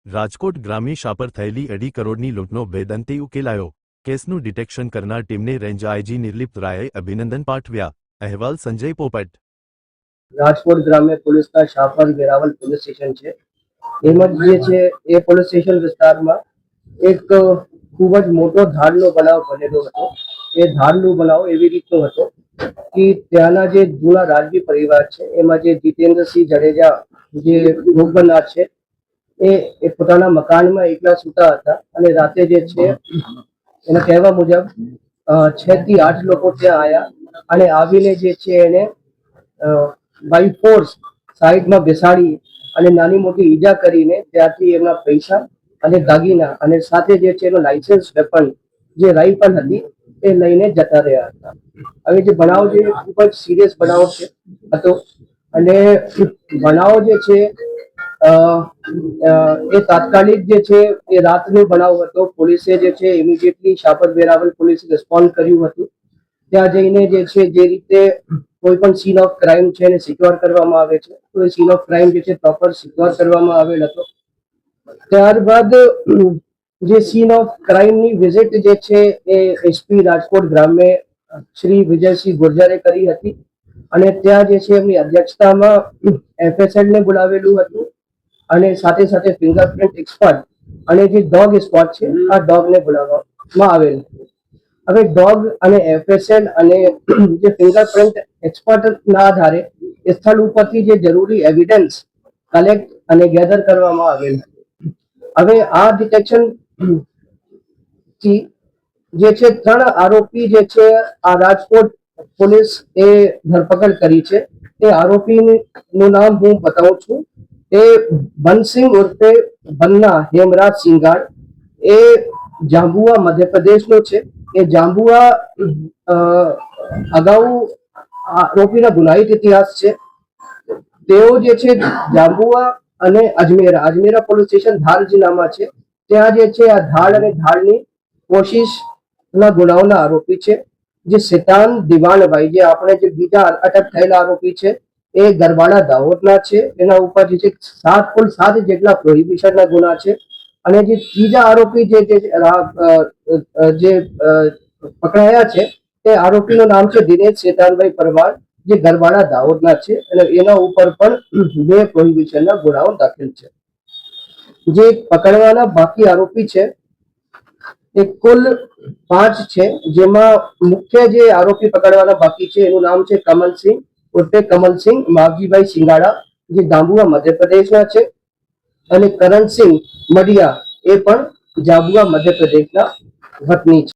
રાજકોટ ગ્રામ્ય શાપર થયેલી 2.5 કરોડની લૂંટનો ભેદ અંતે ઉકેલાયો। કેસનું ડિટેક્શન કરનાર ટીમને રેન્જ આઈજી નિર્લિપ્ત રાયે અભિનંદન પાઠવ્યા। અહેવાલ સંજય પોપટ। રાજકોટ ગ્રામ્ય પોલીસના શાપર વેરાવળ પોલીસ સ્ટેશન છે। એમાં જે છે એ પોલીસ સ્ટેશન વિસ્તારમાં એક ખૂબ જ મોટો ધાડનો બનાવ બનેલો હતો। એ ધાડનો બનાવ એવી રીતનો હતો કે ત્યાંના જે જૂના રાજવી પરિવાર છે એમાં જે જીતેન્દ્રસિંહ જાડેજા જે ભોગ બનનાર છે એ પોતાના મકાનમાં એકલા સૂતા હતા અને રાતે જે છે એના કહેવા મુજબ 6 થી 8 લોકો ત્યાં આવ્યા અને આવીને જે છે એને બાય ફોર્સ સાઈડમાં બેસાડી અને નાની મોટી ઈજા કરીને ત્યાંથી એમના પૈસા અને દાગીના અને સાથે જે છે એનો લાયસન્સ વેપન જે રાઇફલ હતી એ લઈને જતા રહ્યા હતા। હવે જે બનાવ છે ખૂબ જ સિરિયસ બનાવ છે હતો અને બનાવ જે છે એ તાત્કાલિક જે છે એ રાતનો બનાવ હતો। પોલીસે જે છે ઇમિડિયેટલી શાપર વેરાવળ પોલીસે રિસ્પોન્ડ કર્યું હતું। ત્યાં જઈને જે છે જે રીતે કોઈ પણ સીન ઓફ ક્રાઇમ છે એને સિક્યોર કરવામાં આવે છે તો એ સીન ઓફ ક્રાઇમ જે છે પ્રોપર સિક્યોર કરવામાં આવેલ હતો। ત્યારબાદ જે સીન ઓફ ક્રાઇમની વિઝિટ જે છે એ એસપી રાજકોટ ગ્રામ્ય શ્રી વિજયસિંહ ગુર્જરે કરી હતી અને ત્યાં જે છે એમની અધ્યક્ષતામાં એફએસએલ ને બોલાવેલું હતું અને સાથે સાથે ફિંગરપ્રિન્ટ એક્સપર્ટ અને જે ડોગ સ્પોટ છે આ ડોગને બોલાવવામાં આવેલ હતું। હવે ડોગ અને એફએસએલ અને જે ફિંગરપ્રિન્ટ એક્સપર્ટના આધારે સ્થળ ઉપરથી જે જરૂરી એવિડન્સ કલેક્ટ અને ગેધર કરવામાં આવેલ હતું। હવે આ ડિટેક્શન થી જે છે 3 આરોપી જે છે આ રાજકોટ પોલીસ એ ધરપકડ કરી છે। તે આરોપીનું નામ હું બતાવું છું। એ બનસિંહ ઉર્ફે બન્ના હેમરાજ સિંગાડ એ જાંબુઆ મધ્યપ્રદેશનો છે। એ જાંબુઆ અગાઉ આરોપીના ગુનાહિત ઇતિહાસ છે। તેઓ જે છે જાંબુઆ અને અજમેરા પોલીસ સ્ટેશન ધાર જિલ્લામાં છે। ત્યાં જે છે આ ધાડ અને ધાડની કોશિશના ગુનાઓના આરોપી છે। જે શેતાન દિવાનભાઈ જે આપણે જે બીજા અટક થયેલા આરોપી છે એ ગરબાડા દાહોદના છે। એના ઉપર જે છે કુલ 7 જેટલા પ્રોહિબિશનના ગુના છે અને જે ત્રીજા આરોપી જે પકડાયા છે તે આરોપીનું નામ છે દિનેશ શેતાનભાઈ પરમાર જે ગરબાડા દાહોદના છે અને એના ઉપર પણ 2 પ્રોહિબિશનના ગુનાઓ દાખલ છે। જે પકડવાના બાકી આરોપી છે એ કુલ 5 છે જેમાં મુખ્ય જે આરોપી પકડવાના બાકી છે એનું નામ છે કમલસિંહ ઉર્ફે કમલસિંહ માવજીભાઈ સિંગાડા જે જાંબુઆ મધ્યપ્રદેશના છે અને કરણસિંહ મડિયા એ પણ જાંબુઆ મધ્યપ્રદેશના વતની છે।